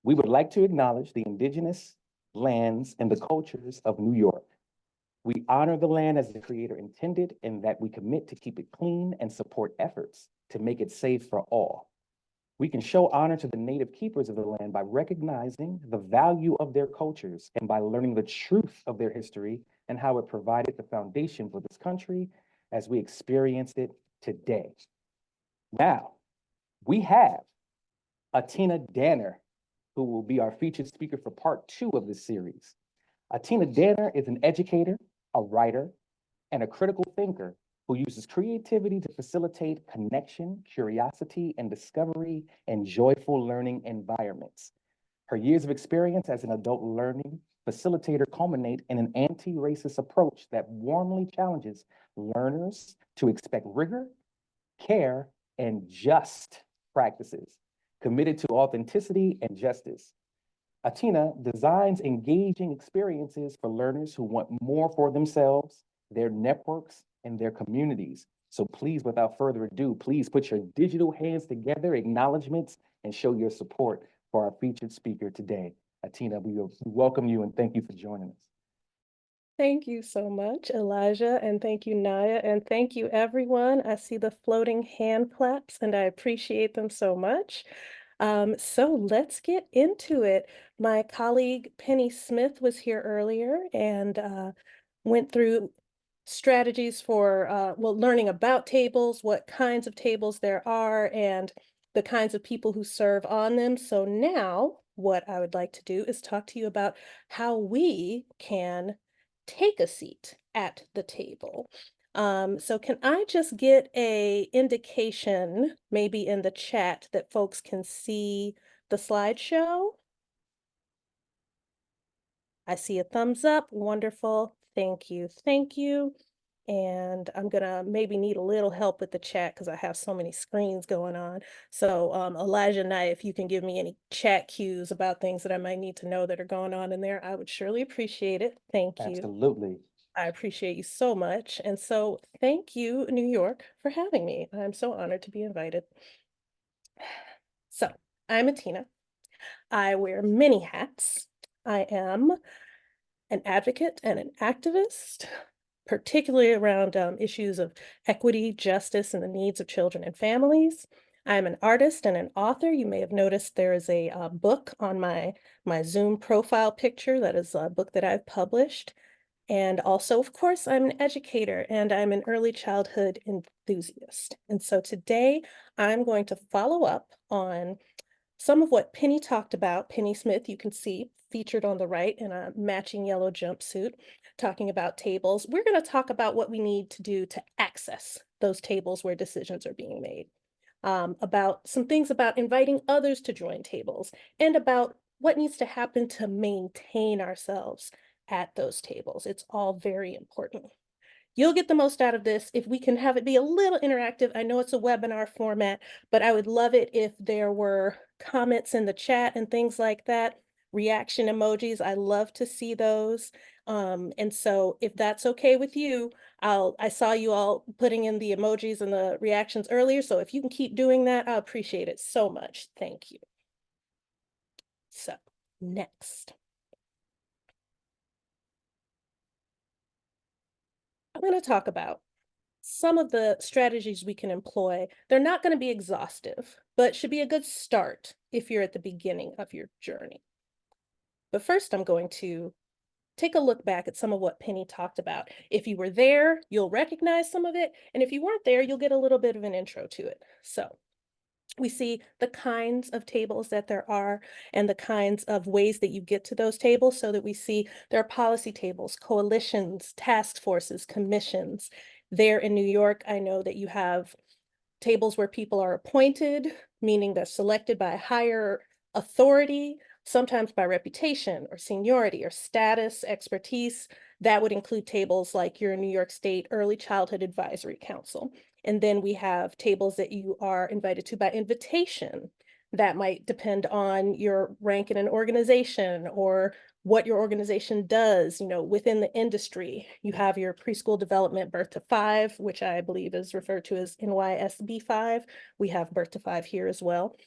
We would like to acknowledge the indigenous lands and the cultures of New York. We honor the land as the Creator intended, and that we commit to keep it clean and support efforts to make it safe for all. We can show honor to the native keepers of the land by recognizing the value of their cultures and by learning the truth of their history and how it provided the foundation for this country as we experience it today. Now, we have Atena Danner, who will be our featured speaker for part 2 of this series. Atena Danner is an educator, a writer, and a critical thinker who uses creativity to facilitate connection, curiosity, and discovery in joyful learning environments. Her years of experience as an adult learning facilitator culminate in an anti-racist approach that warmly challenges learners to expect rigor, care, and just practices, committed to authenticity and justice. Atena designs engaging experiences for learners who want more for themselves, their networks, and their communities. So please, without further ado, please put your digital hands together, acknowledgements, and show your support for our featured speaker today. Atena, we welcome you and thank you for joining us. Thank you so much, Elijah, and thank you, Naya, and thank you, everyone. I see the floating hand claps, and I appreciate them so much. So let's get into it. My colleague Penny Smith was here earlier and went through strategies for, well, learning about tables, what kinds of tables there are, and the kinds of people who serve on them. So now what I would like to do is talk to you about how we can take a seat at the table. So can I just get a indication, maybe in the chat, that folks can see the slideshow? I see a thumbs up. Wonderful. Thank you. Thank you. And I'm gonna maybe need a little help with the chat because I have so many screens going on. So Elijah and I, if you can give me any chat cues about things that I might need to know that are going on in there, I would surely appreciate it. Thank you. Absolutely. I appreciate you so much. And so thank you, New York, for having me. I'm so honored to be invited. So I'm Atena. I wear many hats. I am an advocate and an activist, particularly around issues of equity, justice, and the needs of children and families. I'm an artist and an author. You may have noticed there is a book on my Zoom profile picture. That is a book that I've published. And also, of course, I'm an educator and I'm an early childhood enthusiast. And so today I'm going to follow up on some of what Penny talked about. Penny Smith, you can see featured on the right in a matching yellow jumpsuit, talking about tables. We're going to talk about what we need to do to access those tables where decisions are being made, about some things about inviting others to join tables, and about what needs to happen to maintain ourselves at those tables. It's all very important. You'll get the most out of this if we can have it be a little interactive. I know it's a webinar format, but I would love it if there were comments in the chat and things like that, reaction emojis. I love to see those. And so if that's okay with you, I saw you all putting in the emojis and the reactions earlier. So if you can keep doing that, I appreciate it so much. Thank you. So next. I'm going to talk about some of the strategies we can employ. They're not going to be exhaustive, but should be a good start if you're at the beginning of your journey. But first, I'm going to take a look back at some of what Penny talked about. If you were there, you'll recognize some of it. And if you weren't there, you'll get a little bit of an intro to it. So we see the kinds of tables that there are and the kinds of ways that you get to those tables, so that we see there are policy tables, coalitions, task forces, commissions. There in New York, I know that you have tables where people are appointed, meaning they're selected by a higher authority, sometimes by reputation or seniority or status, expertise. That would include tables like your New York State Early Childhood Advisory Council. And then we have tables that you are invited to by invitation. That might depend on your rank in an organization or what your organization does, within the industry. You have your preschool development birth to 5, which I believe is referred to as NYSB 5. We have birth to 5 here as well.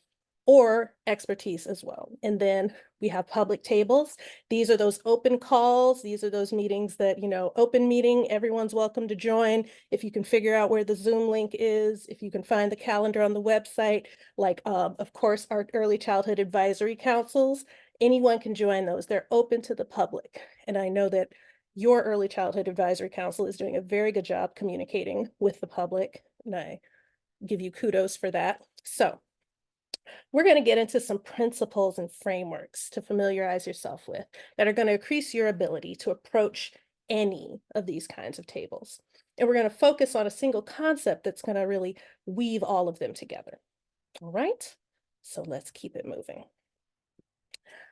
or expertise as well. And then we have public tables. These are those open calls. These are those meetings that, open meeting, everyone's welcome to join. If you can figure out where the Zoom link is, if you can find the calendar on the website, like, of course, our early childhood advisory councils, anyone can join those. They're open to the public. And I know that your early childhood advisory council is doing a very good job communicating with the public, and I give you kudos for that. So we're going to get into some principles and frameworks to familiarize yourself with that are going to increase your ability to approach any of these kinds of tables. And we're going to focus on a single concept that's going to really weave all of them together. All right, so let's keep it moving.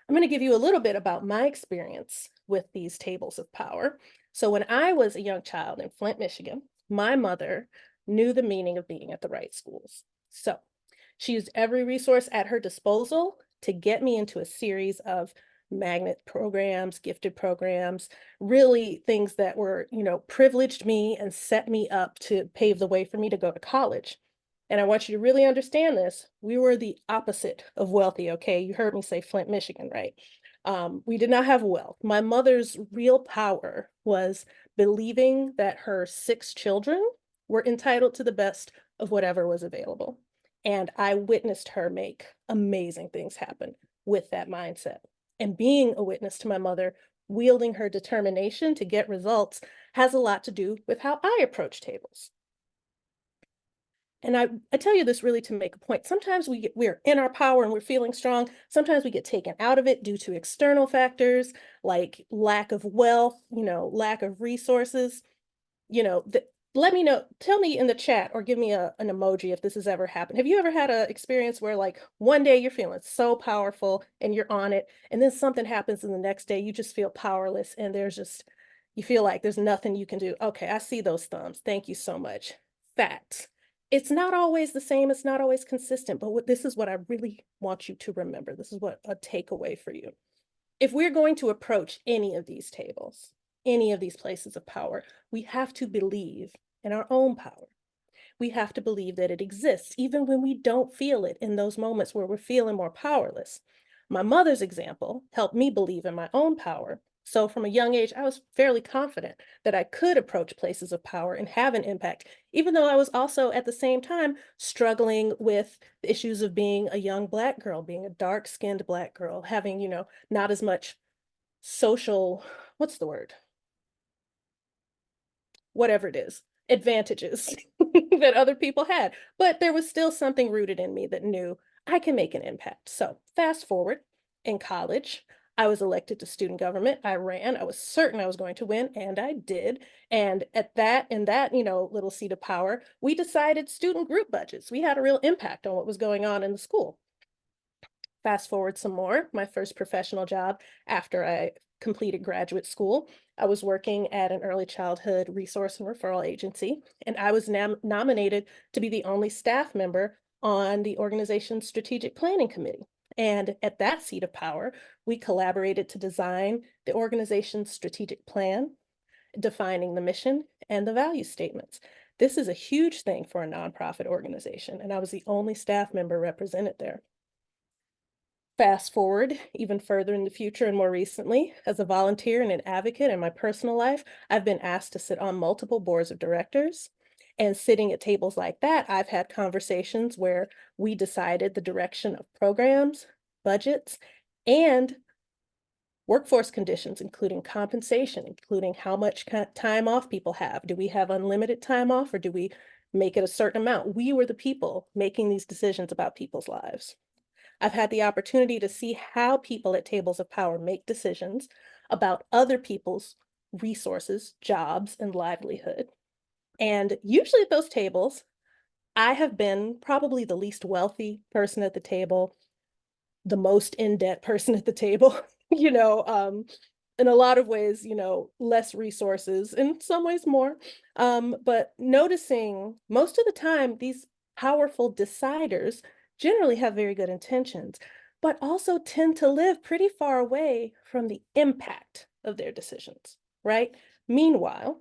I'm going to give you a little bit about my experience with these tables of power. So when I was a young child in Flint, Michigan, my mother knew the meaning of being at the right schools. So she used every resource at her disposal to get me into a series of magnet programs, gifted programs, really things that were, privileged me and set me up to pave the way for me to go to college. And I want you to really understand this. We were the opposite of wealthy, okay? You heard me say Flint, Michigan, right? We did not have wealth. My mother's real power was believing that her 6 children were entitled to the best of whatever was available. And I witnessed her make amazing things happen with that mindset. And being a witness to my mother wielding her determination to get results has a lot to do with how I approach tables. And I tell you this really to make a point. Sometimes we're in our power and we're feeling strong. Sometimes we get taken out of it due to external factors like lack of wealth, lack of resources. Let me know, tell me in the chat or give me an emoji if this has ever happened. Have you ever had an experience where like one day you're feeling so powerful and you're on it, and then something happens and the next day you just feel powerless and you feel like there's nothing you can do. Okay, I see those thumbs. Thank you so much. Facts. It's not always the same. It's not always consistent, but this is what I really want you to remember. This is what a takeaway for you. If we're going to approach any of these tables, any of these places of power, we have to believe in our own power. We have to believe that it exists, even when we don't feel it in those moments where we're feeling more powerless. My mother's example helped me believe in my own power. So from a young age, I was fairly confident that I could approach places of power and have an impact, even though I was also at the same time struggling with the issues of being a young Black girl, being a dark-skinned Black girl, having, not as much social, what's the word? Whatever it is, advantages that other people had. But there was still something rooted in me that knew I can make an impact. So fast forward in college, I was elected to student government. I ran. I was certain I was going to win, and I did. And in that, little seat of power, we decided student group budgets. We had a real impact on what was going on in the school. Fast forward some more, my first professional job after I completed graduate school, I was working at an early childhood resource and referral agency, and I was nominated to be the only staff member on the organization's strategic planning committee. And at that seat of power, we collaborated to design the organization's strategic plan, defining the mission and the value statements. This is a huge thing for a nonprofit organization, and I was the only staff member represented there. Fast forward even further in the future and more recently, as a volunteer and an advocate in my personal life, I've been asked to sit on multiple boards of directors. And sitting at tables like that, I've had conversations where we decided the direction of programs, budgets, and workforce conditions, including compensation, including how much time off people have. Do we have unlimited time off or do we make it a certain amount? We were the people making these decisions about people's lives. I've had the opportunity to see how people at tables of power make decisions about other people's resources, jobs, and livelihood. And usually at those tables, I have been probably the least wealthy person at the table, the most in debt person at the table, in a lot of ways, less resources, in some ways more. But noticing most of the time, these powerful deciders generally have very good intentions, but also tend to live pretty far away from the impact of their decisions, right? Meanwhile,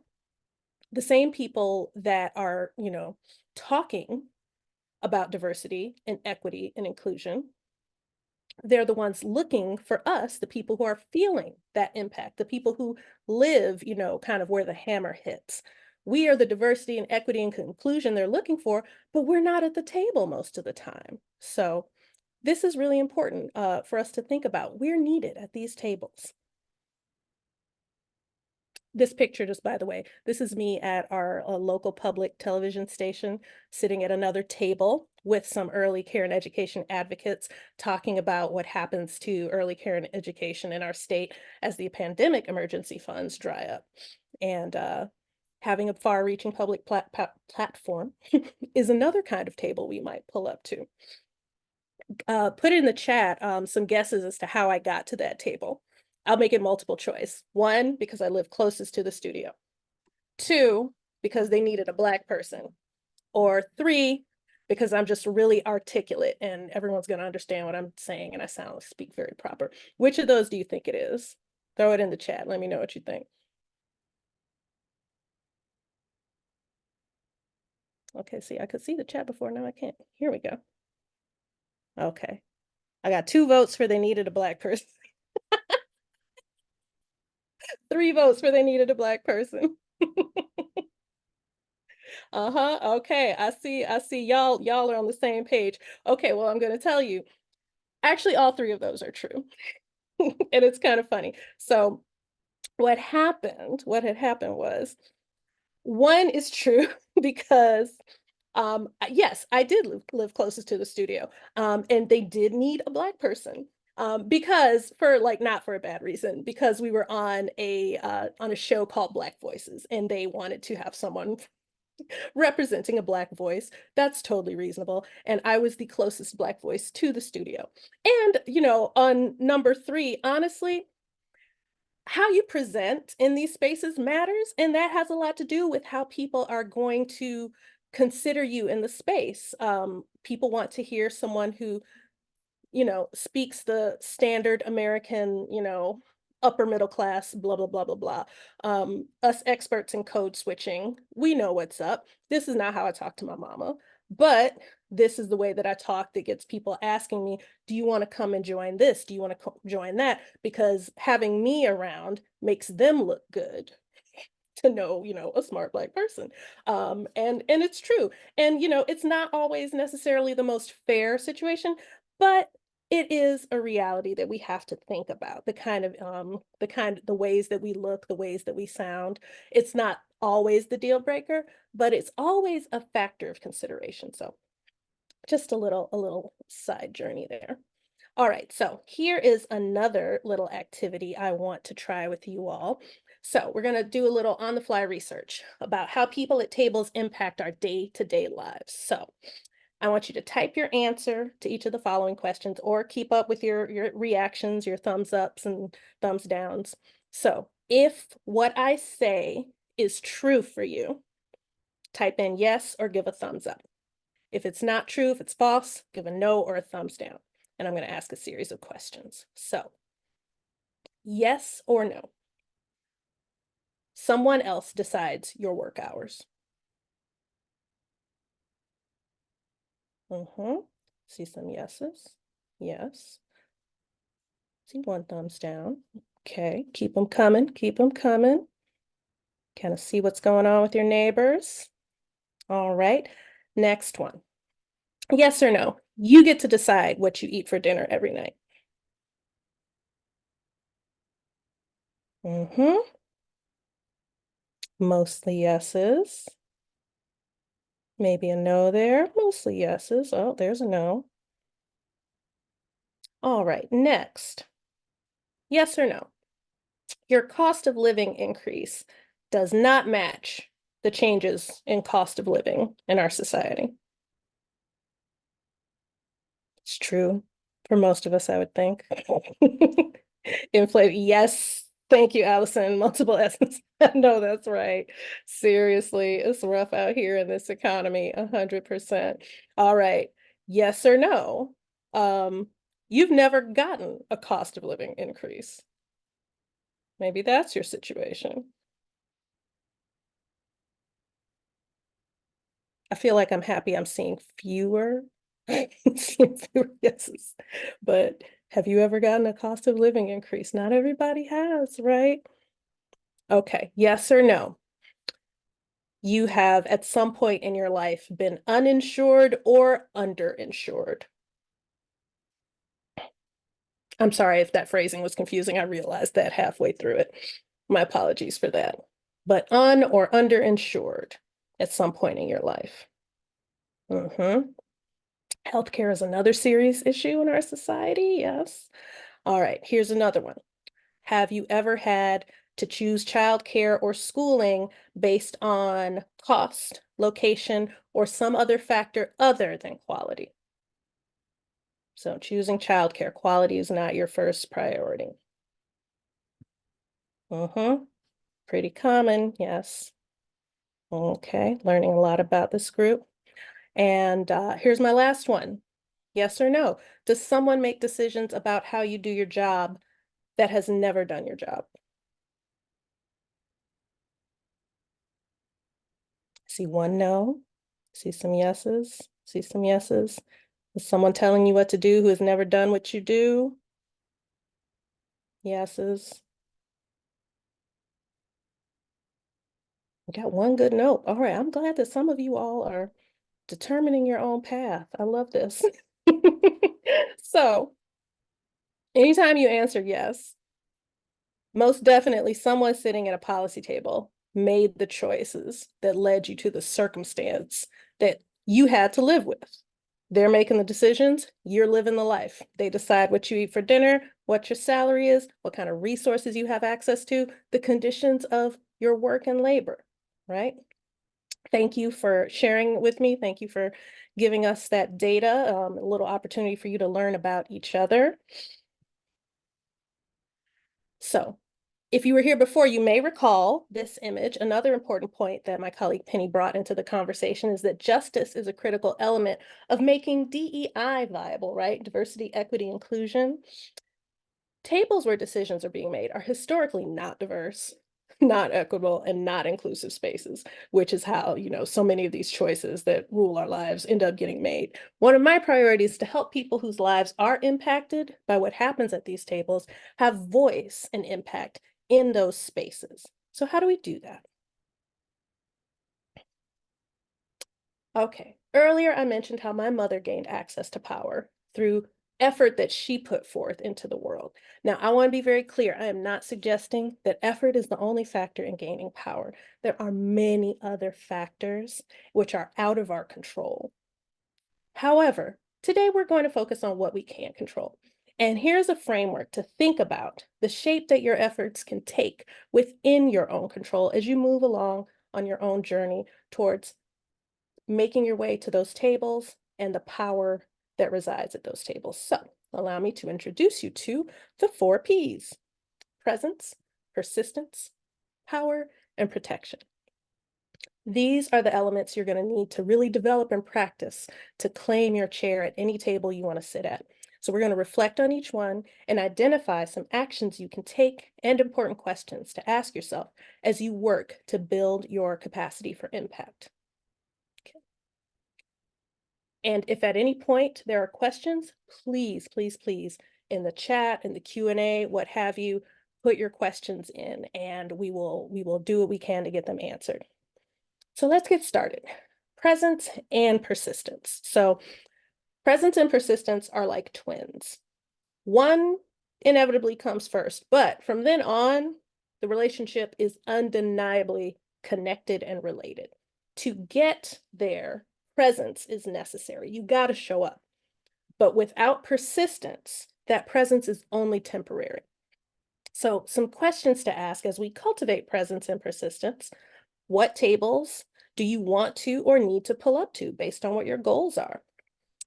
the same people that are, talking about diversity and equity and inclusion They're the ones looking for us, the people who are feeling that impact, the people who live, kind of where the hammer hits. We are the diversity and equity and inclusion they're looking for, but we're not at the table most of the time. So this is really important for us to think about. We're needed at these tables. This picture, just by the way, this is me at our local public television station, sitting at another table with some early care and education advocates talking about what happens to early care and education in our state as the pandemic emergency funds dry up. And having a far-reaching public platform is another kind of table we might pull up to. Put in the chat some guesses as to how I got to that table. I'll make it multiple choice. 1, because I live closest to the studio. 2, because they needed a Black person. Or 3, because I'm just really articulate and everyone's going to understand what I'm saying and I speak very proper. Which of those do you think it is? Throw it in the chat. Let me know what you think. Okay, see, I could see the chat before. Now I can't. Here we go. Okay. I got 2 votes for they needed a Black person. 3 votes for they needed a Black person. Okay, I see y'all are on the same page. Okay, well, I'm going to tell you. Actually, all 3 of those are true. And it's kind of funny. So what had happened was 1 is true because yes, I did live closest to the studio. And they did need a Black person. Because for not for a bad reason, because we were on a show called Black Voices and they wanted to have someone representing a Black voice. That's totally reasonable. And I was the closest Black voice to the studio. And, on number 3, honestly, how you present in these spaces matters. And that has a lot to do with how people are going to consider you in the space. People want to hear someone who speaks the standard American, upper middle class, blah, blah, blah, blah, blah. Us experts in code switching, we know what's up. This is not how I talk to my mama, but this is the way that I talk that gets people asking me, do you want to come and join this? Do you want to join that? Because having me around makes them look good to know, a smart Black person. And it's true. And, it's not always necessarily the most fair situation, but it is a reality that we have to think about the ways that we look, the ways that we sound. It's not always the deal breaker, but it's always a factor of consideration. So just a little side journey there. All right, so here is another little activity I want to try with you all. So we're going to do a little on the fly research about how people at tables impact our day-to-day lives. So I want you to type your answer to each of the following questions or keep up with your reactions, your thumbs ups and thumbs downs. So if what I say is true for you, type in yes or give a thumbs up. If it's not true, if it's false, give a no or a thumbs down. And I'm going to ask a series of questions. So, yes or no? Someone else decides your work hours. See some yeses. Yes. See 1 thumbs down. Okay, keep them coming, keep them coming. Kind of see what's going on with your neighbors. All right, next one. Yes or no? You get to decide what you eat for dinner every night. Mostly yeses. Maybe a no there. Mostly yeses. Oh, there's a no. All right, next. Yes or no? Your cost of living increase does not match the changes in cost of living in our society. It's true for most of us, I would think. Inflate, yes. Thank you, Allison. Multiple S's. No, that's right. Seriously, it's rough out here in this economy, 100%. All right. Yes or no? You've never gotten a cost of living increase. Maybe that's your situation. I feel like I'm happy I'm seeing fewer, seeing fewer yeses, but Have you ever gotten a cost of living increase? Not everybody has, right? Okay, yes or no? You have at some point in your life been uninsured or underinsured. I'm sorry if that phrasing was confusing. I realized that halfway through it. My apologies for that. But un or underinsured at some point in your life. Healthcare is another serious issue in our society. Yes. All right, here's another one. Have you ever had to choose childcare or schooling based on cost, location, or some other factor other than quality? So choosing childcare, quality is not your first priority. Pretty common, yes. Okay, learning a lot about this group. And here's my last one. Yes or no? Does someone make decisions about how you do your job that has never done your job? See one no, see some yeses, see some yeses. Is someone telling you what to do who has never done what you do? Yeses. We got one good no. All right, I'm glad that some of you all are determining your own path. I love this. So, anytime you answer yes, most definitely someone sitting at a policy table made the choices that led you to the circumstance that you had to live with. They're making the decisions, you're living the life. They decide what you eat for dinner, what your salary is, what kind of resources you have access to, the conditions of your work and labor, right? Thank you for sharing with me. Thank you for giving us that data, a little opportunity for you to learn about each other. So, if you were here before, you may recall this image. Another important point that my colleague Penny brought into the conversation is that justice is a critical element of making DEI viable, right? Diversity, equity, inclusion. Tables where decisions are being made are historically not diverse, not equitable, and not inclusive spaces, which is how, so many of these choices that rule our lives end up getting made. One of my priorities is to help people whose lives are impacted by what happens at these tables have voice and impact in those spaces. So how do we do that? Okay, earlier I mentioned how my mother gained access to power through effort that she put forth into the world. Now, I want to be very clear. I am not suggesting that effort is the only factor in gaining power. There are many other factors which are out of our control. However, today we're going to focus on what we can control. And here's a framework to think about the shape that your efforts can take within your own control as you move along on your own journey towards making your way to those tables and the power that resides at those tables. So allow me to introduce you to the 4 Ps: presence, persistence, power, and protection. These are the elements you're going to need to really develop and practice to claim your chair at any table you want to sit at. So we're going to reflect on each one and identify some actions you can take and important questions to ask yourself as you work to build your capacity for impact. And if at any point there are questions, please, please, please, in the chat, in the Q&A, what have you, put your questions in and we will do what we can to get them answered. So let's get started. Presence and persistence. So presence and persistence are like twins. One inevitably comes first, but from then on, the relationship is undeniably connected and related. To get there, presence is necessary. You got to show up. But without persistence, that presence is only temporary. So some questions to ask as we cultivate presence and persistence. What tables do you want to or need to pull up to based on what your goals are?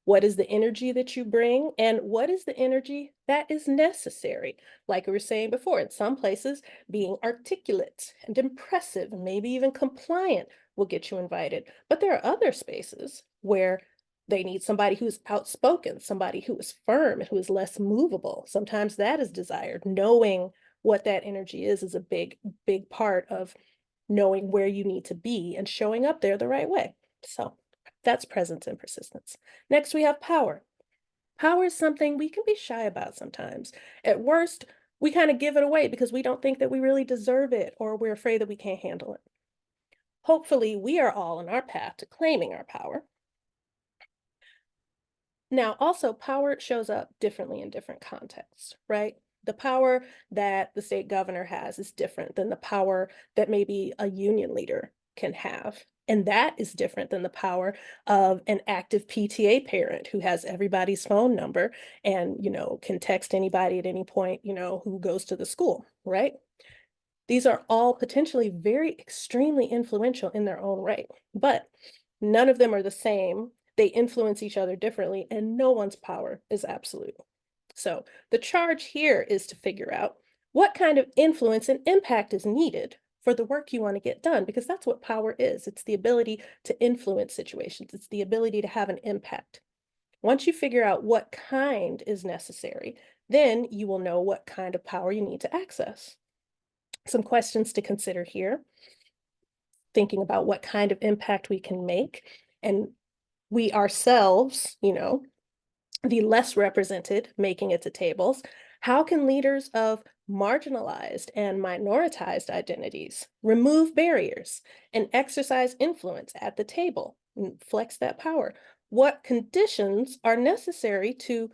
What is the energy that you bring? And what is the energy that is necessary? Like we were saying before, in some places, being articulate and impressive, and maybe even compliant will get you invited. But there are other spaces where they need somebody who's outspoken, somebody who is firm, and who is less movable. Sometimes that is desired. Knowing what that energy is a big, big part of knowing where you need to be and showing up there the right way. So that's presence and persistence. Next, we have power. Power is something we can be shy about sometimes. At worst, we kind of give it away because we don't think that we really deserve it or we're afraid that we can't handle it. Hopefully, we are all on our path to claiming our power. Now, also, power shows up differently in different contexts, right? The power that the state governor has is different than the power that maybe a union leader can have. And that is different than the power of an active PTA parent who has everybody's phone number and, can text anybody at any point, who goes to the school, right? These are all potentially very extremely influential in their own right, but none of them are the same. They influence each other differently, and no one's power is absolute. So the charge here is to figure out what kind of influence and impact is needed for the work you want to get done, because that's what power is. It's the ability to influence situations. It's the ability to have an impact. Once you figure out what kind is necessary, then you will know what kind of power you need to access. Some questions to consider here, thinking about what kind of impact we can make. And we ourselves, the less represented making it to tables. How can leaders of marginalized and minoritized identities remove barriers and exercise influence at the table and flex that power? What conditions are necessary to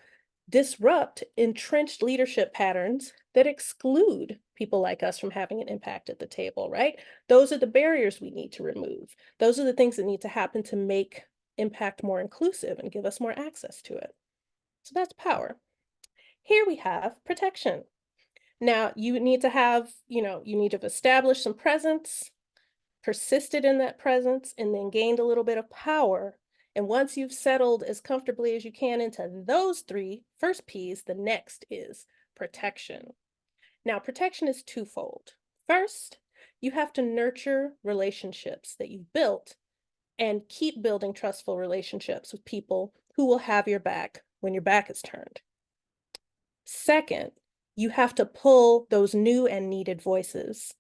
disrupt entrenched leadership patterns that exclude people like us from having an impact at the table, right? Those are the barriers we need to remove. Those are the things that need to happen to make impact more inclusive and give us more access to it. So that's power. Here we have protection. Now, you need to have, you need to have established some presence, persisted in that presence, and then gained a little bit of power. And once you've settled as comfortably as you can into those three first P's, the next is protection. Now, protection is twofold. First, you have to nurture relationships that you've built and keep building trustful relationships with people who will have your back when your back is turned. Second, you have to pull those new and needed voices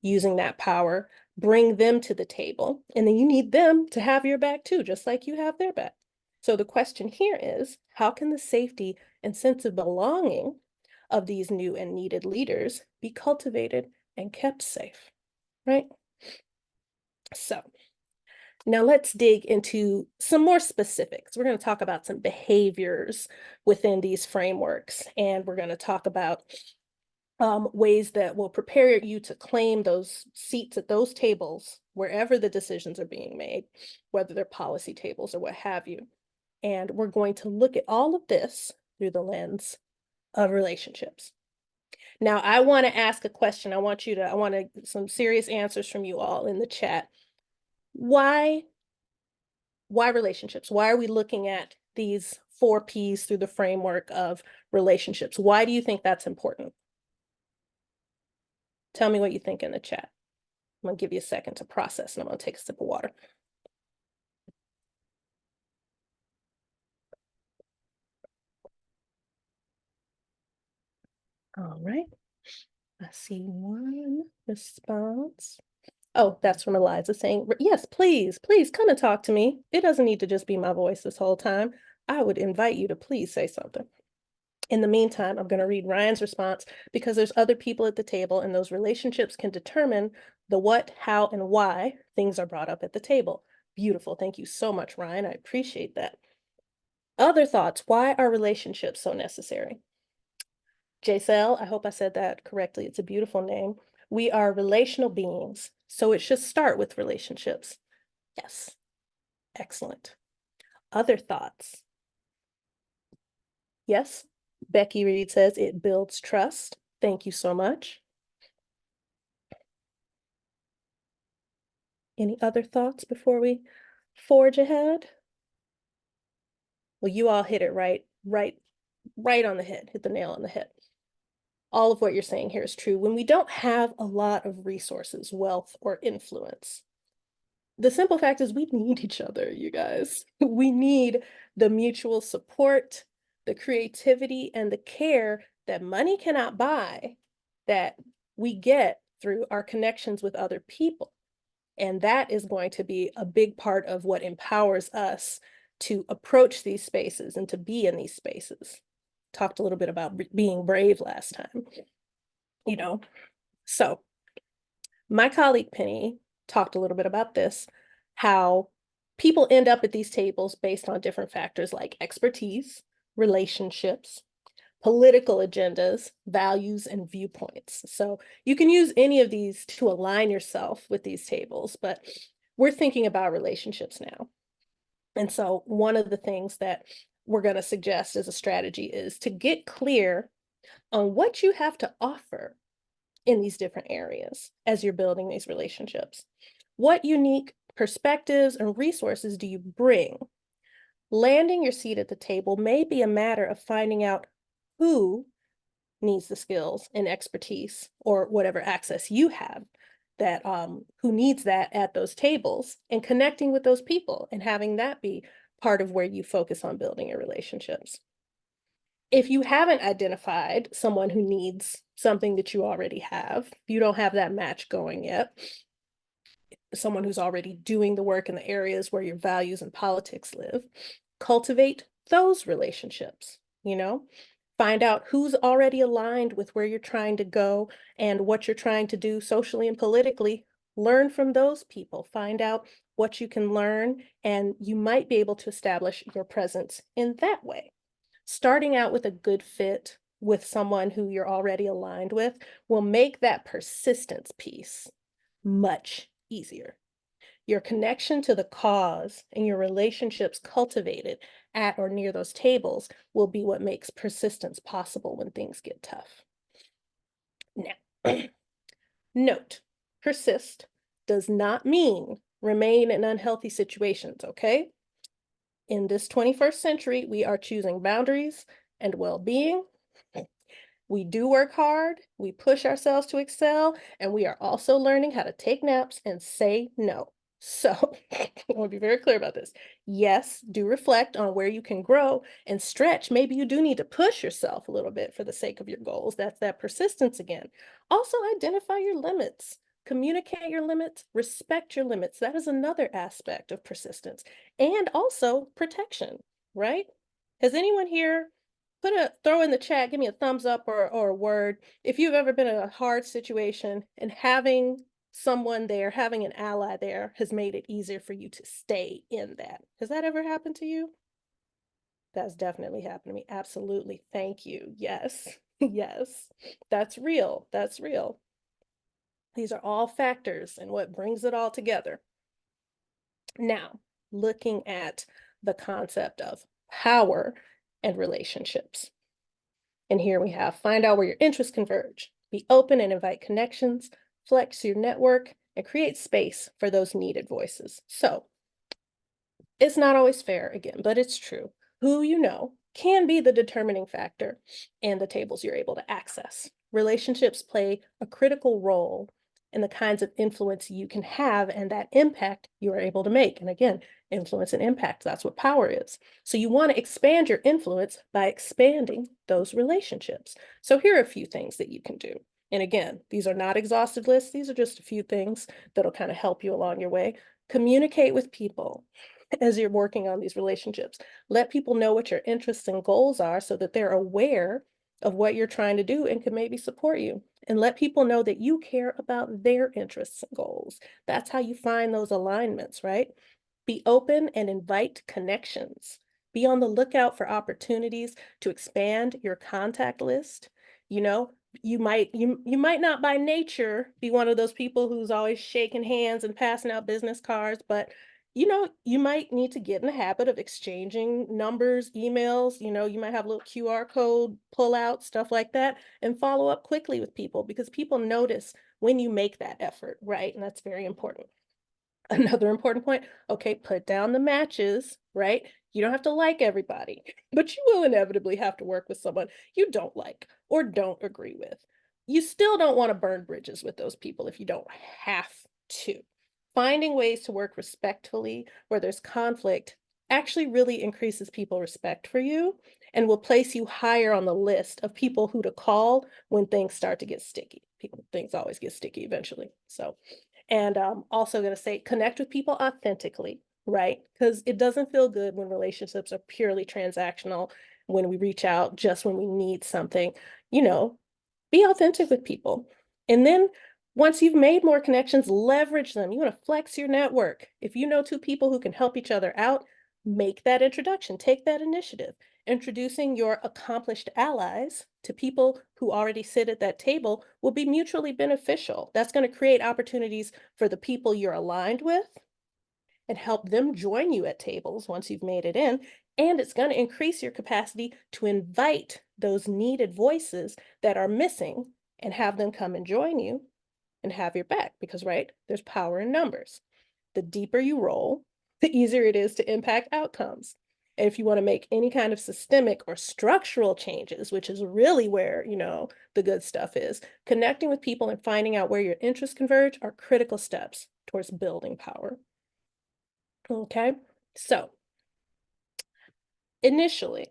using that power, bring them to the table, and then you need them to have your back too, just like you have their back. So the question here is, how can the safety and sense of belonging of these new and needed leaders be cultivated and kept safe, right? So now let's dig into some more specifics. We're going to talk about some behaviors within these frameworks, and we're going to talk about ways that will prepare you to claim those seats at those tables wherever the decisions are being made, whether they're policy tables or what have you. And we're going to look at all of this through the lens of relationships. Now, I want to ask a question. I want some serious answers from you all in the chat. Why relationships? Why are we looking at these 4 P's through the framework of relationships? Why do you think that's important? Tell me what you think in the chat. I'm gonna give you a second to process and I'm gonna take a sip of water. All right, I see one response. Oh, that's from Eliza saying, yes, please, please come and talk to me. It doesn't need to just be my voice this whole time. I would invite you to please say something. In the meantime, I'm going to read Ryan's response because there's other people at the table and those relationships can determine the what, how, and why things are brought up at the table. Beautiful. Thank you so much, Ryan. I appreciate that. Other thoughts? Why are relationships so necessary? Jaisel, I hope I said that correctly. It's a beautiful name. We are relational beings, so it should start with relationships. Yes. Excellent. Other thoughts? Yes. Becky Reed says it builds trust. Thank you so much. Any other thoughts before we forge ahead? Well, you all hit it right on the head, hit the nail on the head. All of what you're saying here is true. When we don't have a lot of resources, wealth, or influence, the simple fact is we need each other, you guys. We need the mutual support, the creativity, and the care that money cannot buy that we get through our connections with other people. And that is going to be a big part of what empowers us to approach these spaces and to be in these spaces. Talked a little bit about being brave last time, you know. So my colleague Penny talked a little bit about this, how people end up at these tables based on different factors like expertise, relationships, political agendas, values, and viewpoints. So you can use any of these to align yourself with these tables, but we're thinking about relationships now. And so one of the things that we're going to suggest as a strategy is to get clear on what you have to offer in these different areas as you're building these relationships. What unique perspectives and resources do you bring? Landing your seat at the table may be a matter of finding out who needs the skills and expertise or whatever access you have that who needs that at those tables, and connecting with those people and having that be part of where you focus on building your relationships. If you haven't identified someone who needs something that you already have, you don't have that match going yet, someone who's already doing the work in the areas where your values and politics live, cultivate those relationships, you know? Find out who's already aligned with where you're trying to go and what you're trying to do socially and politically. Learn from those people. Find out what you can learn, and you might be able to establish your presence in that way. Starting out with a good fit with someone who you're already aligned with will make that persistence piece much easier. Your connection to the cause and your relationships cultivated at or near those tables will be what makes persistence possible when things get tough. Now, note, persist does not mean remain in unhealthy situations, okay? In this 21st century, we are choosing boundaries and well-being. We do work hard, we push ourselves to excel, and we are also learning how to take naps and say no. So I want to be very clear about this. Yes, do reflect on where you can grow and stretch. Maybe you do need to push yourself a little bit for the sake of your goals. That's that persistence again. Also, identify your limits. Communicate your limits, respect your limits. That is another aspect of persistence. And also protection, right? Has anyone here throw in the chat, give me a thumbs up or a word if you've ever been in a hard situation and having someone there, having an ally there has made it easier for you to stay in that. Has that ever happened to you? That's definitely happened to me. Absolutely. Thank you. Yes. Yes. That's real. That's real. These are all factors and what brings it all together. Now, looking at the concept of power and relationships. And here we have, find out where your interests converge, be open and invite connections, flex your network, and create space for those needed voices. So it's not always fair again, but it's true. Who you know can be the determining factor in the tables you're able to access. Relationships play a critical role in the kinds of influence you can have and that impact you are able to make. And again, influence and impact, that's what power is. So you want to expand your influence by expanding those relationships. So here are a few things that you can do. And again, these are not exhaustive lists. These are just a few things that'll kind of help you along your way. Communicate with people as you're working on these relationships. Let people know what your interests and goals are so that they're aware of what you're trying to do and can maybe support you. And let people know that you care about their interests and goals. That's how you find those alignments, right? Be open and invite connections. Be on the lookout for opportunities to expand your contact list. You know, you might not by nature be one of those people who's always shaking hands and passing out business cards, but you know, you might need to get in the habit of exchanging numbers, emails, you know, you might have a little QR code pull out, stuff like that, and follow up quickly with people because people notice when you make that effort, right? And that's very important. Another important point, okay, put down the matches, right? You don't have to like everybody, but you will inevitably have to work with someone you don't like or don't agree with. You still don't want to burn bridges with those people if you don't have to. Finding ways to work respectfully where there's conflict actually really increases people's respect for you and will place you higher on the list of people who to call when things start to get sticky. Things always get sticky eventually. So, and I'm also going to say connect with people authentically. right? Because it doesn't feel good when relationships are purely transactional, when we reach out just when we need something. You know, be authentic with people. And then once you've made more connections, leverage them. You want to flex your network. If you know two people who can help each other out, make that introduction, take that initiative. Introducing your accomplished allies to people who already sit at that table will be mutually beneficial. That's going to create opportunities for the people you're aligned with and help them join you at tables once you've made it in. And it's going to increase your capacity to invite those needed voices that are missing and have them come and join you and have your back because, right, there's power in numbers. The deeper you roll, the easier it is to impact outcomes. And if you want to make any kind of systemic or structural changes, which is really where, the good stuff is, connecting with people and finding out where your interests converge are critical steps towards building power. Okay, so initially,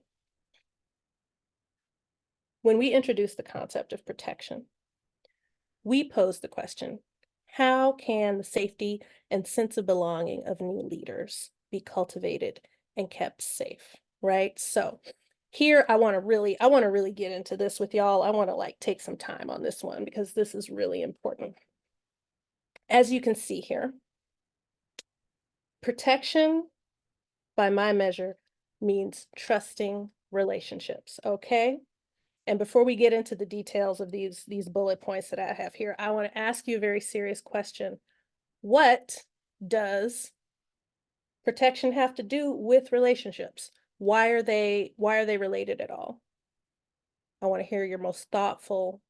when we introduced the concept of protection, we posed the question, how can the safety and sense of belonging of new leaders be cultivated and kept safe, right? So here I want to really get into this with y'all. I want to take some time on this one because this is really important. As you can see here, protection by my measure means trusting relationships, okay? And before we get into the details of these bullet points that I have here, I want to ask you a very serious question. What does protection have to do with relationships? Why are they related at all? I want to hear your most thoughtful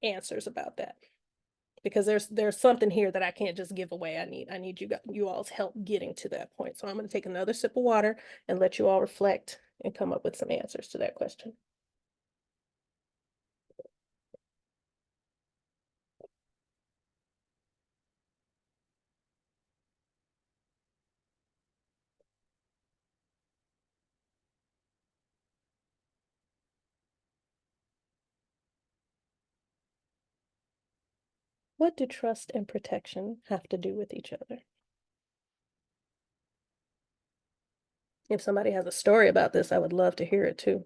answers about that. Because there's something here that I can't just give away. I need you all's help getting to that point. So I'm going to take another sip of water and let you all reflect and come up with some answers to that question. What do trust and protection have to do with each other? If somebody has a story about this, I would love to hear it too.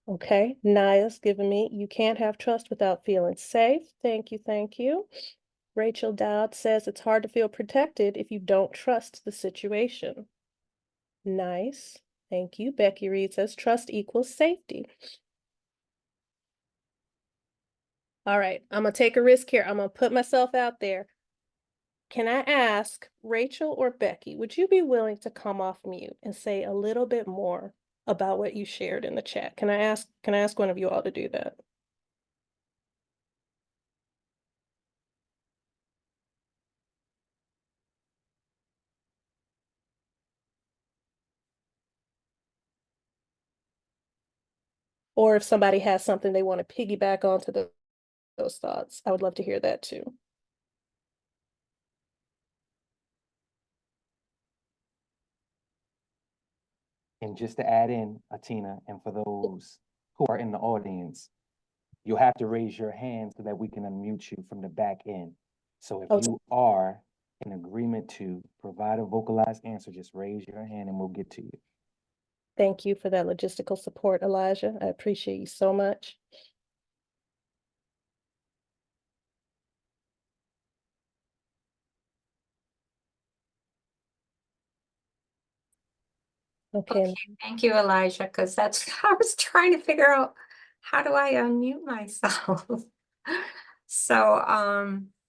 Okay, Naya's given me, you can't have trust without feeling safe. Thank you, thank you. Rachel Dowd says it's hard to feel protected if you don't trust the situation. Nice, thank you. Becky Reed says trust equals safety. All right, I'm gonna take a risk here. I'm gonna put myself out there. Can I ask Rachel or Becky, would you be willing to come off mute and say a little bit more about what you shared in the chat? Can I ask one of you all to do that? Or if somebody has something they want to piggyback onto those thoughts, I would love to hear that too. And just to add in, Atena, and for those who are in the audience, you'll have to raise your hand so that we can unmute you from the back end. So if Oh, you are in agreement to provide a vocalized answer, just raise your hand and we'll get to you. thank you for that logistical support, Elijah. I appreciate you so much. Okay. Okay, thank you, Elijah, because that's I was trying to figure out how do I unmute myself. So,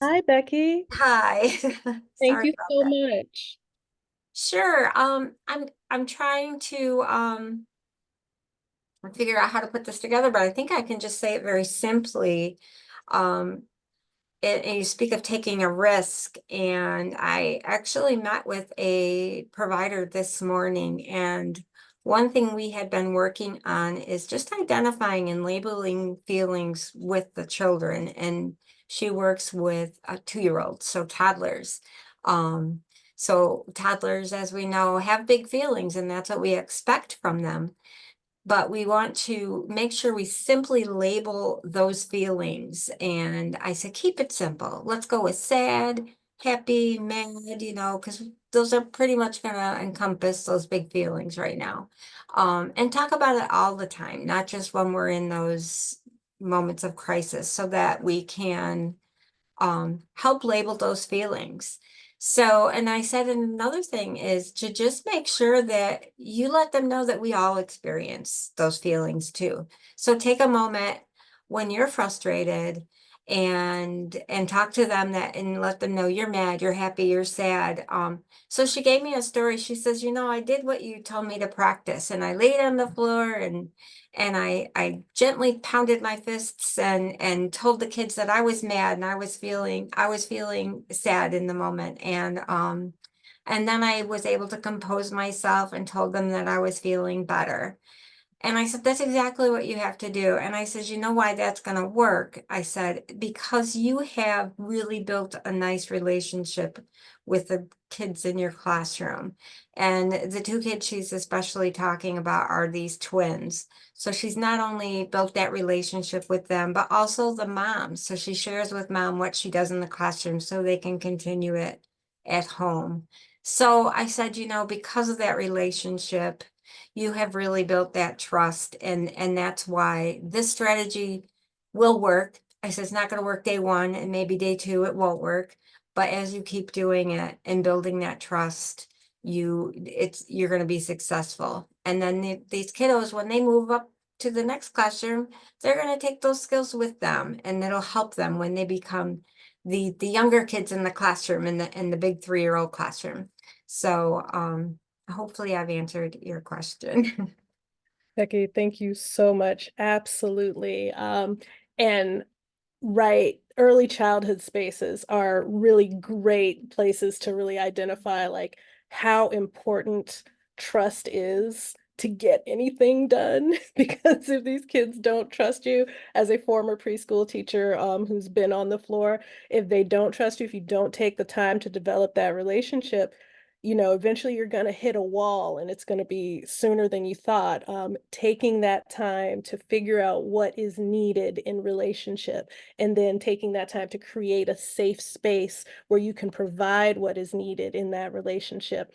Hi, Becky. hi. Thank Sorry you about so that. much. Sure. I'm trying to figure out how to put this together, but I think I can just say it very simply. Um, and you speak of taking a risk, and I actually met with a provider this morning, and one thing we had been working on is just identifying and labeling feelings with the children. And she works with a 2-year-old, so toddlers. So toddlers, as we know, have big feelings, and that's what we expect from them. But we want to make sure we simply label those feelings. And I said, keep it simple. Let's go with sad, happy, mad, because those are pretty much going to encompass those big feelings right now. And talk about it all the time, not just when we're in those moments of crisis, so that we can help label those feelings. So, and I said another thing is to just make sure that you let them know that we all experience those feelings too. So take a moment when you're frustrated and talk to them that and let them know you're mad, you're happy, you're sad. So she gave me a story. She says, I did what you told me to practice, and I laid on the floor and I gently pounded my fists and told the kids that I was mad and I was feeling sad in the moment. And then I was able to compose myself and told them that I was feeling better. And I said, that's exactly what you have to do. And I said, you know why that's going to work? I said, because you have really built a nice relationship with the kids in your classroom. And the two kids she's especially talking about are these twins. So she's not only built that relationship with them, but also the mom. So she shares with mom what she does in the classroom so they can continue it at home. So I said, because of that relationship, you have really built that trust, and that's why this strategy will work. I said it's not going to work day one, and maybe day two it won't work, but as you keep doing it and building that trust, you're going to be successful. And then these kiddos, when they move up to the next classroom, they're going to take those skills with them, and it'll help them when they become the younger kids in the classroom, in the big 3-year-old classroom. So hopefully I've answered your question. Becky, thank you so much. Absolutely. And right, early childhood spaces are really great places to really identify like how important trust is to get anything done. Because if these kids don't trust you, as a former preschool teacher who's been on the floor, if they don't trust you, if you don't take the time to develop that relationship, eventually you're going to hit a wall, and it's going to be sooner than you thought. Taking that time to figure out what is needed in relationship, and then taking that time to create a safe space where you can provide what is needed in that relationship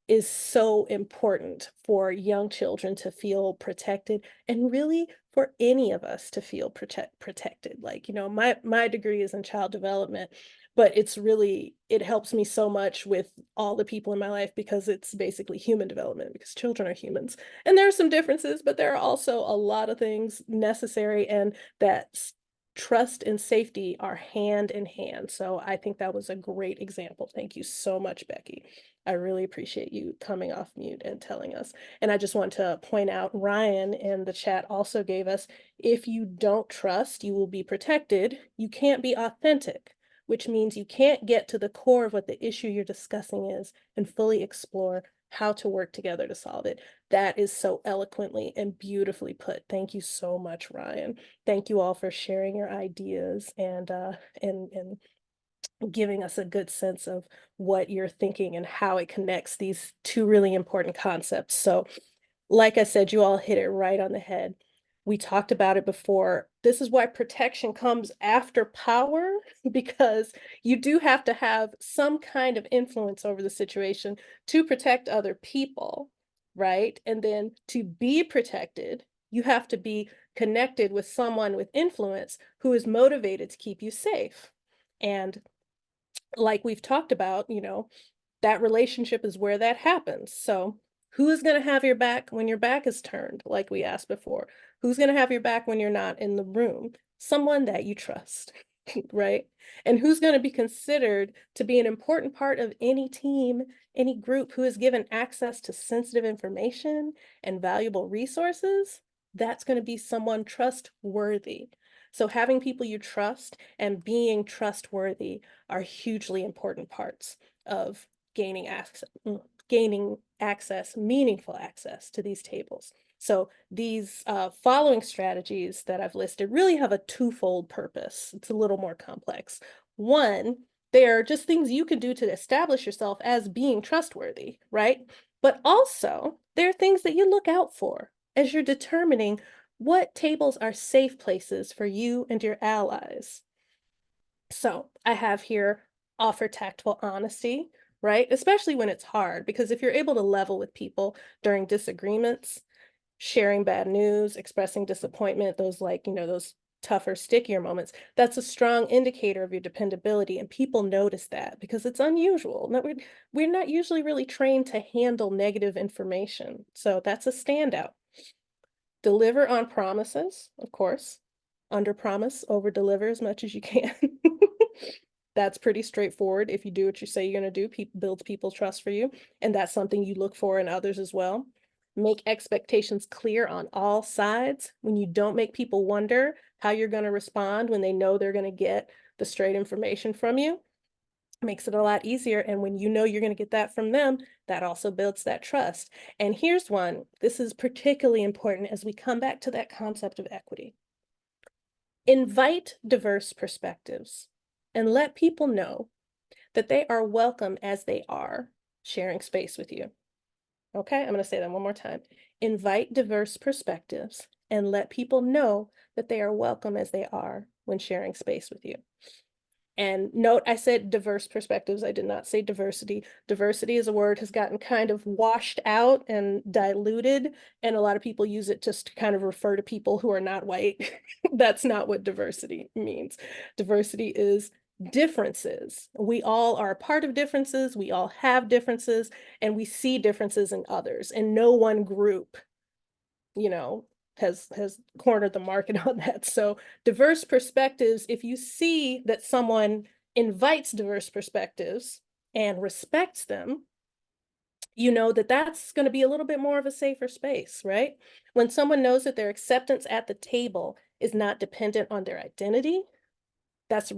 is so important for young children to feel protected, and really for any of us to feel protected. Like, my degree is in child development, but it helps me so much with all the people in my life, because it's basically human development, because children are humans. And there are some differences, but there are also a lot of things necessary, and that trust and safety are hand in hand. So I think that was a great example. Thank you so much, Becky. I really appreciate you coming off mute and telling us. And I just want to point out, Ryan in the chat also gave us, if you don't trust, you will be protected. You can't be authentic, which means you can't get to the core of what the issue you're discussing is and fully explore how to work together to solve it. That is so eloquently and beautifully put. Thank you so much, Ryan. Thank you all for sharing your ideas and giving us a good sense of what you're thinking and how it connects these two really important concepts. So, like I said, you all hit it right on the head. We talked about it before. This is why protection comes after power, because you do have to have some kind of influence over the situation to protect other people, right? And then to be protected, you have to be connected with someone with influence who is motivated to keep you safe. And like we've talked about, that relationship is where that happens. So who is going to have your back when your back is turned, like we asked before? Who's going to have your back when you're not in the room? Someone that you trust, right? And who's going to be considered to be an important part of any team, any group who is given access to sensitive information and valuable resources? That's going to be someone trustworthy. So having people you trust and being trustworthy are hugely important parts of gaining access, meaningful access to these tables. So these following strategies that I've listed really have a twofold purpose. It's a little more complex. One They're just things you can do to establish yourself as being trustworthy, right? But also, there are things that you look out for as you're determining what tables are safe places for you and your allies. So I have here offer tactful honesty, right? Especially when it's hard, because if you're able to level with people during disagreements, sharing bad news, expressing disappointment, those those tougher, stickier moments, that's a strong indicator of your dependability. And people notice that because it's unusual. We're not usually really trained to handle negative information. So that's a standout. Deliver on promises, of course. Under promise, over deliver as much as you can. That's pretty straightforward. If you do what you say you're going to do, builds people's trust for you. And that's something you look for in others as well. Make expectations clear on all sides. When you don't make people wonder how you're going to respond when they know they're going to get the straight information from you, makes it a lot easier. And when you know you're going to get that from them, that also builds that trust. And here's one. This is particularly important as we come back to that concept of equity. Invite diverse perspectives and let people know that they are welcome as they are, sharing space with you. Okay, I'm going to say that one more time. Invite diverse perspectives and let people know that they are welcome as they are when sharing space with you. And note, I said diverse perspectives. I did not say diversity. Diversity as a word has gotten kind of washed out and diluted, and a lot of people use it just to kind of refer to people who are not white. That's not what diversity means. Diversity is differences. We all are a part of differences. We all have differences, and we see differences in others, and no one group, has cornered the market on that. So diverse perspectives, if you see that someone invites diverse perspectives and respects them, you know that that's going to be a little bit more of a safer space, right? When someone knows that their acceptance at the table is not dependent on their identity, that's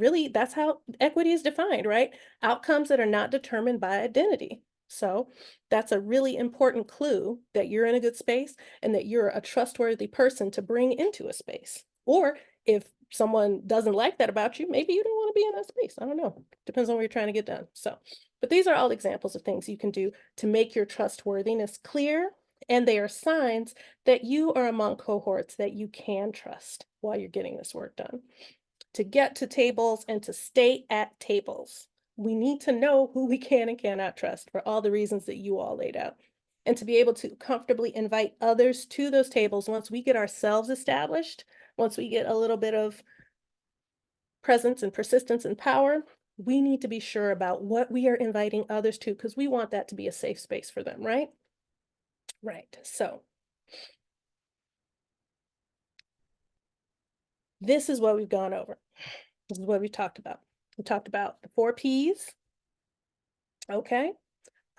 how equity is defined, right? Outcomes that are not determined by identity. So that's a really important clue that you're in a good space and that you're a trustworthy person to bring into a space. Or if someone doesn't like that about you, maybe you don't want to be in that space. I don't know. Depends on what you're trying to get done. So, but these are all examples of things you can do to make your trustworthiness clear. And they are signs that you are among cohorts that you can trust while you're getting this work done. To get to tables and to stay at tables, we need to know who we can and cannot trust for all the reasons that you all laid out. And to be able to comfortably invite others to those tables once we get ourselves established, once we get a little bit of presence and persistence and power, we need to be sure about what we are inviting others to because we want that to be a safe space for them, right? Right. So this is what we've gone over. This is what we talked about. We talked about the 4 Ps. Okay.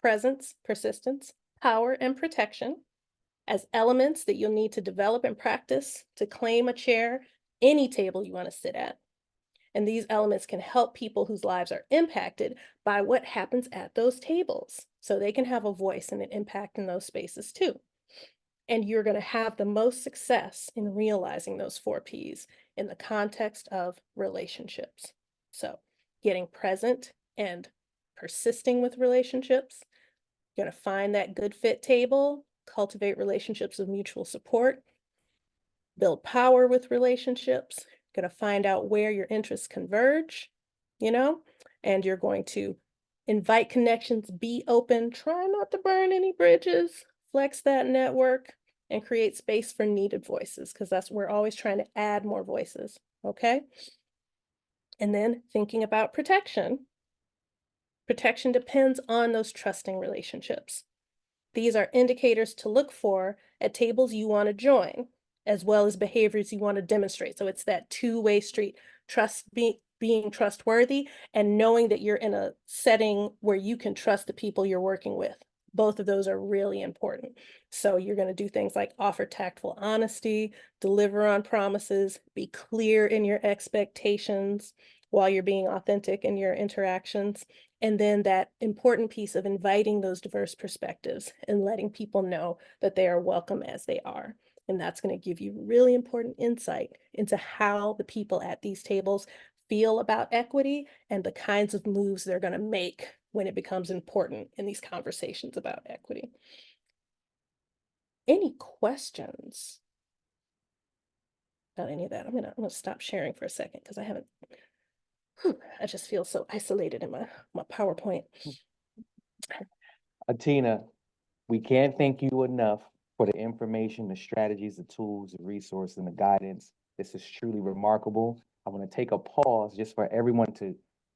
Presence, persistence, power, and protection as elements that you'll need to develop and practice to claim a chair any table you want to sit at. And these elements can help people whose lives are impacted by what happens at those tables, so they can have a voice and an impact in those spaces too. And you're going to have the most success in realizing those 4 Ps in the context of relationships. So getting present and persisting with relationships, you're going to find that good fit table, cultivate relationships of mutual support, build power with relationships, you're going to find out where your interests converge, and you're going to invite connections, be open, try not to burn any bridges, flex that network, and create space for needed voices, because we're always trying to add more voices, okay? And then thinking about protection. Protection depends on those trusting relationships. These are indicators to look for at tables you want to join, as well as behaviors you want to demonstrate. So it's that two-way street, being trustworthy and knowing that you're in a setting where you can trust the people you're working with. Both of those are really important. So you're going to do things like offer tactful honesty, deliver on promises, be clear in your expectations while you're being authentic in your interactions. And then that important piece of inviting those diverse perspectives and letting people know that they are welcome as they are. And that's going to give you really important insight into how the people at these tables feel about equity and the kinds of moves they're going to make when it becomes important in these conversations about equity. Any questions about any of that? I'm gonna stop sharing for a second because I haven't. I just feel so isolated in my PowerPoint. Atena, we can't thank you enough for the information, the strategies, the tools, the resources, and the guidance. This is truly remarkable. I want to take a pause just for everyone to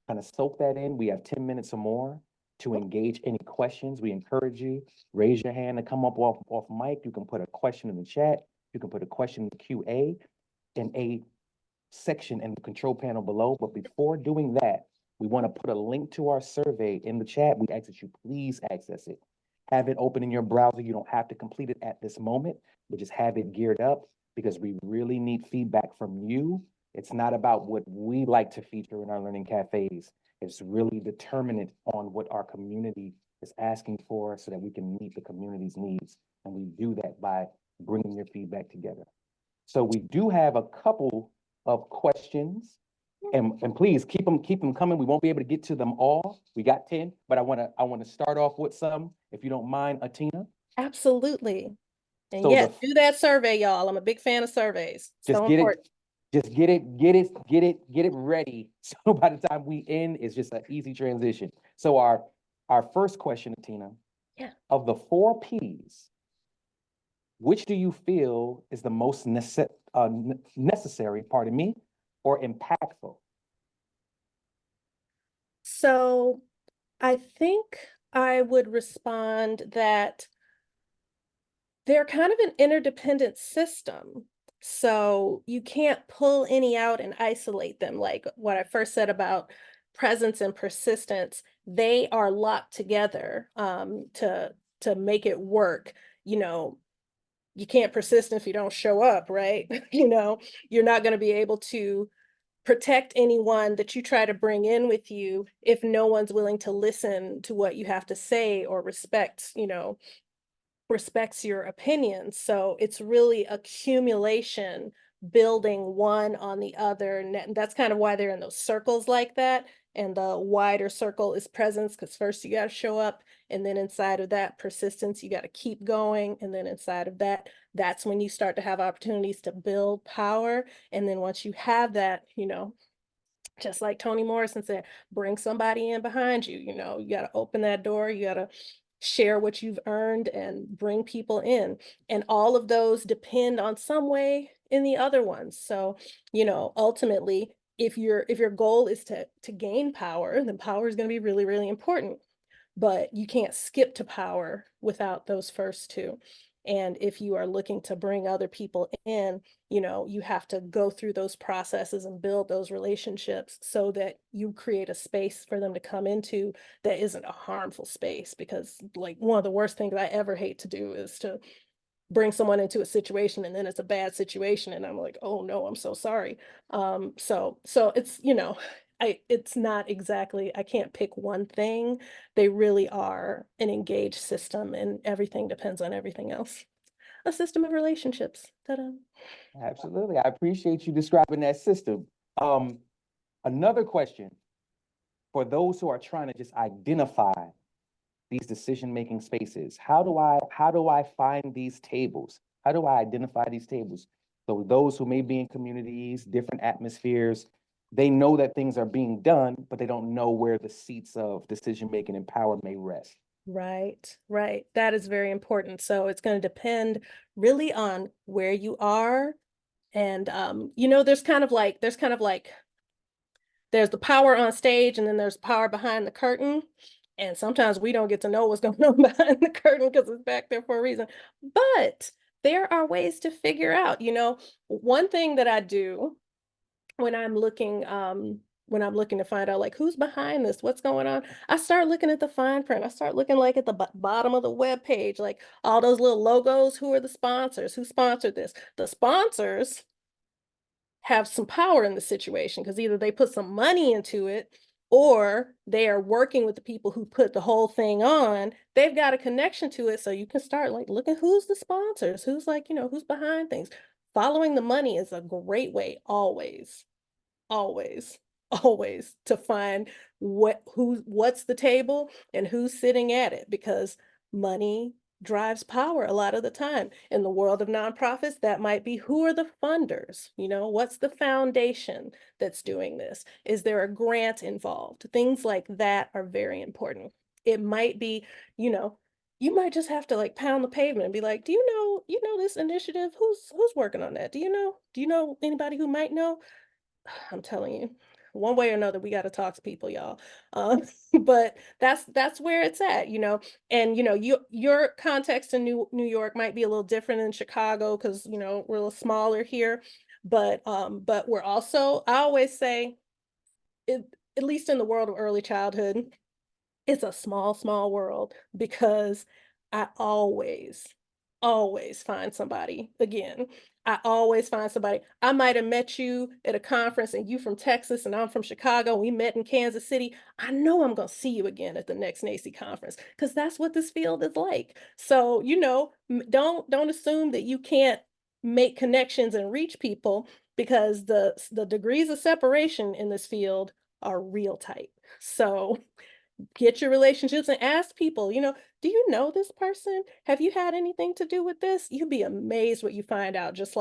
kind of soak that in. We have 10 minutes or more to engage any questions. We encourage you, raise your hand to come up off mic. You can put a question in the chat. You can put a question in the QA in a section in the control panel below. But before doing that, we want to put a link to our survey in the chat. We ask that you please access it. Have it open in your browser. You don't have to complete it at this moment, but just have it geared up because we really need feedback from you. It's not about what we like to feature in our learning cafes. It's really determinant on what our community is asking for so that we can meet the community's needs. And we do that by bringing your feedback together. So we do have a couple of questions. And please keep them coming. We won't be able to get to them all. We got 10, but I want to start off with some, if you don't mind, Atena. Absolutely. And So yes, do that survey, y'all. I'm a big fan of surveys. just So get important. just get it ready. So by the time we end, it's just an easy transition. So our first question, Atena, Yeah. of the 4 Ps, which do you feel is the most necessary, pardon me, or impactful? So I think I would respond that they're kind of an interdependent system. So you can't pull any out and isolate them. Like what I first said about presence and persistence, they are locked together to make it work. You know, you can't persist if you don't show up, right? You're not going to be able to protect anyone that you try to bring in with you if no one's willing to listen to what you have to say or respects your opinions. So it's really accumulation, building one on the other. And that's kind of why they're in those circles like that. And the wider circle is presence, because first you got to show up. And then inside of that, persistence, you got to keep going. And then inside of that, that's when you start to have opportunities to build power. And then once you have that, just like Toni Morrison said, bring somebody in behind you. You got to open that door. You got to share what you've earned and bring people in. And all of those depend on some way in the other ones. So, ultimately, if your goal is to gain power, then power is going to be really, really important. But you can't skip to power without those first two. And if you are looking to bring other people in, you have to go through those processes and build those relationships so that you create a space for them to come into that isn't a harmful space. Because like one of the worst things I ever hate to do is to bring someone into a situation and then it's a bad situation and I'm like, oh no, I'm so sorry. So it's, it's not exactly, I can't pick one thing. They really are an engaged system and everything depends on everything else. A system of relationships. Ta-da. Absolutely. I appreciate you describing that system. Another question for those who are trying to just identify these decision-making spaces. How do I find these tables? How do I identify these tables? So those who may be in communities, different atmospheres, they know that things are being done, but they don't know where the seats of decision-making and power may rest. Right, right. That is very important. So it's going to depend really on where you are. And there's the power on stage and then there's power behind the curtain. And sometimes we don't get to know what's going on behind the curtain because it's back there for a reason. But there are ways to figure out, one thing that I do when I'm looking to find out like who's behind this, what's going on, I start looking at the fine print. I start looking like at the bottom of the web page, like all those little logos. Who are the sponsors? Who sponsored this? The sponsors have some power in the situation because either they put some money into it or they are working with the people who put the whole thing on. They've got a connection to it. So you can start like looking who's the sponsors, who's who's behind things. Following the money is a great way always, always, always to find what's the table and who's sitting at it, because money drives power a lot of the time. In the world of nonprofits, that might be, who are the funders? What's the foundation that's doing this? Is there a grant involved? Things like that are very important. It might be, you know, you might just have to like pound the pavement and be like, do you know this initiative? Who's working on that? Do you know anybody who might know? I'm telling you, one way or another, we got to talk to people, y'all. Um, but that's where it's at. And your context in New York might be a little different than Chicago, because we're a little smaller here. But we're also, I always say, it, at least in the world of early childhood, it's a small, small world, because I always find somebody again. I always find somebody. I might have met you at a conference and you from Texas and I'm from Chicago. We met in Kansas City. I know I'm going to see you again at the next NACCE conference, because that's what this field is like. So, don't assume that you can't make connections and reach people, because the degrees of separation in this field are real tight. So, get your relationships and ask people, do you know this person? Have you had anything to do with this? You'd be amazed what you find out, just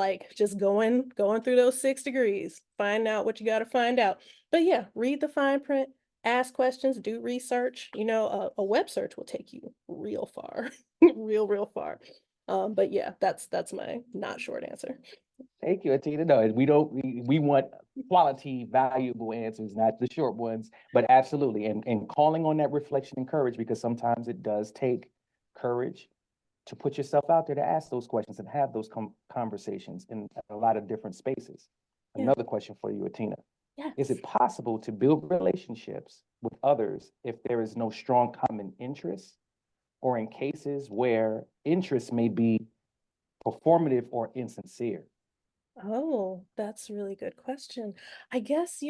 going through those 6 degrees, find out what you got to find out. But yeah, read the fine print, ask questions, do research. A web search will take you real far, real far. But yeah, that's my not short answer. Thank you, Atena. No, we want quality, valuable answers, not the short ones, but absolutely. And calling on that reflection and courage, because sometimes it does take courage to put yourself out there to ask those questions and have those conversations in a lot of different spaces. Yeah. Another question for you, Atena. Yes. Is it possible to build relationships with others if there is no strong common interest, or in cases where interest may be performative or insincere? Oh, that's a really good question. I guess,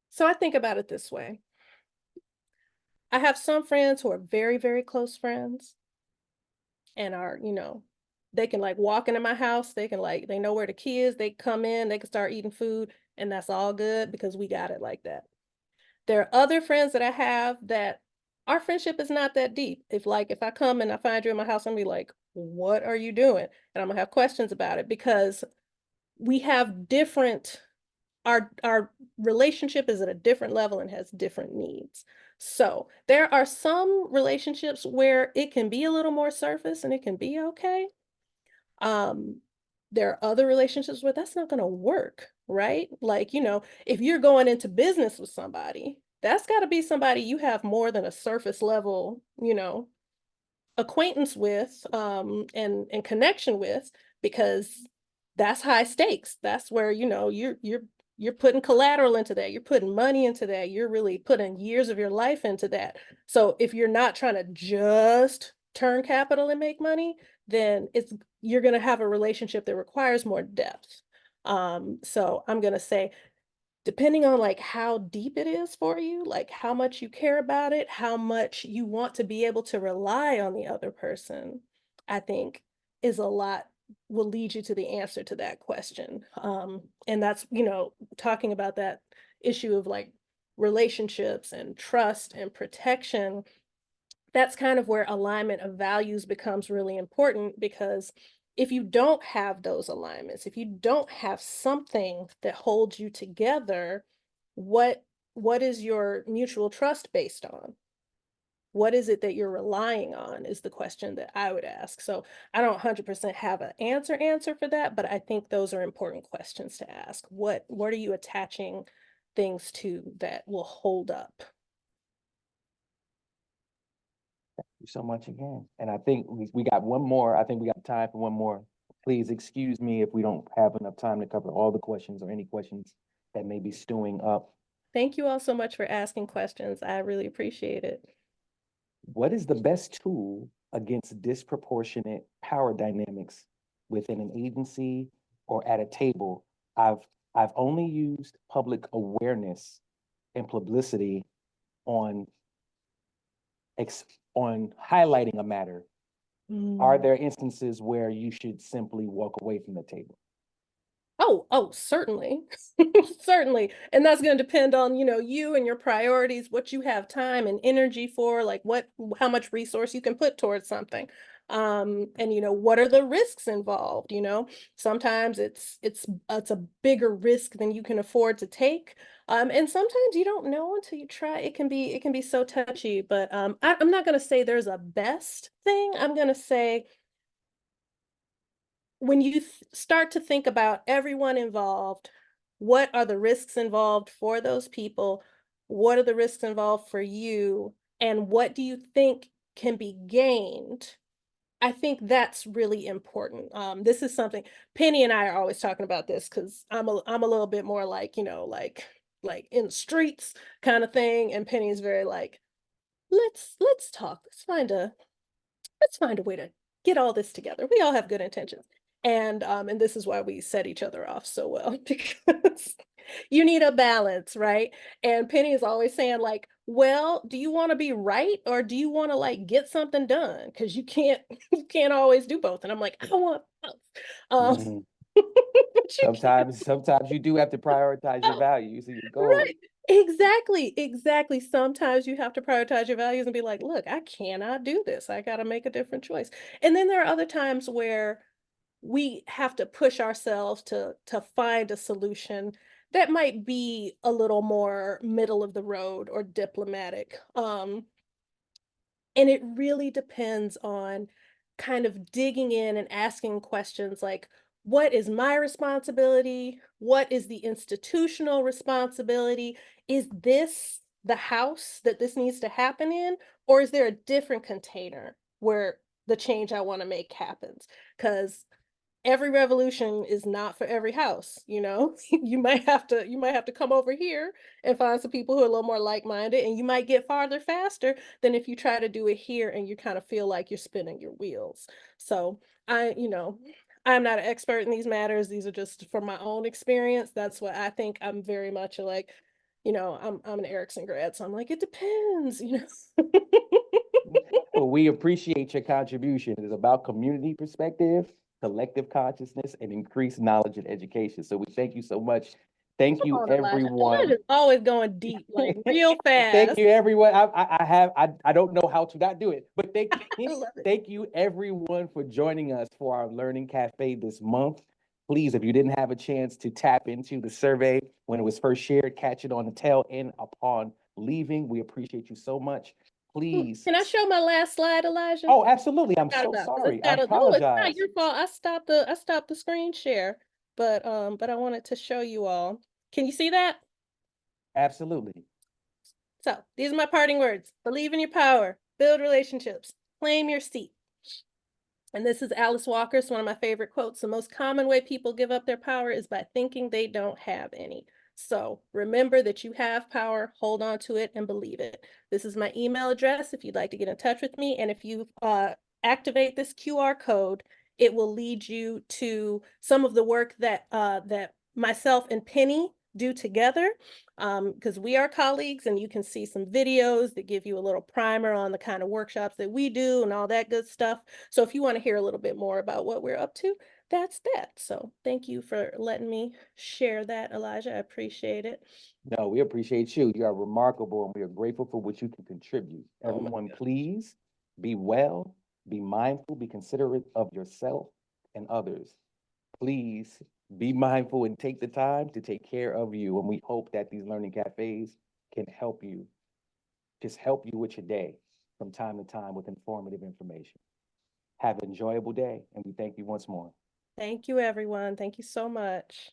so I think about it this way. I have some friends who are very, very close friends, and they can like walk into my house, they know where the key is, they come in, they can start eating food, and that's all good because we got it like that. There are other friends that I have that our friendship is not that deep. If I come and I find you in my house, I'm gonna be like, what are you doing? And I'm gonna have questions about it, because we have different our relationship is at a different level and has different needs. So there are some relationships where it can be a little more surface and it can be okay. Um, there are other relationships where that's not going to work, right? Like, if you're going into business with somebody, that's got to be somebody you have more than a surface level, acquaintance with, and connection with, because that's high stakes. That's where you're putting collateral into that, you're putting money into that, you're really putting years of your life into that. So if you're not trying to just turn capital and make money, then you're going to have a relationship that requires more depth. So I'm going to say, depending on like how deep it is for you, like how much you care about it, how much you want to be able to rely on the other person, I think is a lot, will lead you to the answer to that question. And that's, talking about that issue of like relationships and trust and protection. That's kind of where alignment of values becomes really important, because if you don't have those alignments, if you don't have something that holds you together, what what is your mutual trust based on? What is it that you're relying on is the question that I would ask. So I don't 100% have an answer for that, but I think those are important questions to ask. What are you attaching things to that will hold up? You so much again. And I think we got one more. I think we got time for one more. Please excuse me if we don't have enough time to cover all the questions or any questions that may be stewing up. Thank you all so much for asking questions. I really appreciate it. What is the best tool against disproportionate power dynamics within an agency or at a table? I've only used public awareness and publicity on on highlighting a matter. Are Mm. there instances where you should simply walk away from the table? Oh, certainly. Certainly. And that's going to depend on, you and your priorities, what you have time and energy for, like how much resource you can put towards something. And what are the risks involved, Sometimes it's a bigger risk than you can afford to take. And sometimes you don't know until you try. It can be so touchy, but I'm not going to say there's a best thing. I'm going to say when you start to think about everyone involved, what are the risks involved for those people? What are the risks involved for you? And what do you think can be gained? I think that's really important. This is something Penny and I are always talking about this because I'm a little bit more like, like in the streets kind of thing. And Penny is very like, let's talk. Let's find a way to get all this together. We all have good intentions. And this is why we set each other off so well because you need a balance, right? And Penny is always saying like, well, do you want to be right or do you want to like get something done? Because you can't always do both. And I'm like, I want both. Um, Mhm. but you can't Sometimes you do have to prioritize your both. values and your goals. Right. Exactly. Sometimes you have to prioritize your values and be like, look, I cannot do this. I got to make a different choice. And then there are other times where we have to push ourselves to find a solution that might be a little more middle of the road or diplomatic. And it really depends on kind of digging in and asking questions like, what is my responsibility? What is the institutional responsibility? Is this the house that this needs to happen in? Or is there a different container where the change I want to make happens? Because every revolution is not for every house, you might have to come over here and find some people who are a little more like-minded, and you might get farther faster than if you try to do it here and you kind of feel like you're spinning your wheels. So I'm not an expert in these matters. These are just from my own experience. That's what I think. I'm very much like, I'm an Erickson grad, so I'm like, it depends. Well, we appreciate your contribution. It is about community perspective, collective consciousness, and increased knowledge and education. So we thank you so much. Thank you, Come on, Elijah. everyone. Elijah's always going deep, like real Thank fast. you, everyone. I don't know how to not do it, but thank I love it. thank you, everyone, for joining us for our Learning Cafe this month. Please, if you didn't have a chance to tap into the survey when it was first shared, catch it on the tail end upon leaving. We appreciate you so much. Please. Can I show my last slide, Elijah? Oh, absolutely. I'm Forgot so about because sorry. I no, it's not apologize. your fault. I stopped the screen share, but I wanted to show you all. Can you see that? Absolutely. So these are my parting words. Believe in your power, build relationships, claim your seat. And this is Alice Walker. It's one of my favorite quotes. The most common way people give up their power is by thinking they don't have any. So remember that you have power, hold on to it, and believe it. This is my email address if you'd like to get in touch with me. And if you activate this QR code, it will lead you to some of the work that myself and Penny do together, because we are colleagues, and you can see some videos that give you a little primer on the kind of workshops that we do and all that good stuff. So if you want to hear a little bit more about what we're up to, that's that. So thank you for letting me share that, Elijah. I appreciate it. No, we appreciate you. You are remarkable, and we are grateful for what you can contribute. Oh my Everyone, God. please be well, be mindful, be considerate of yourself and others. Please be mindful and take the time to take care of you. And we hope that these learning cafes can help you, just help you with your day from time to time with informative information. Have an enjoyable day, and we thank you once more. Thank you, everyone. Thank you so much.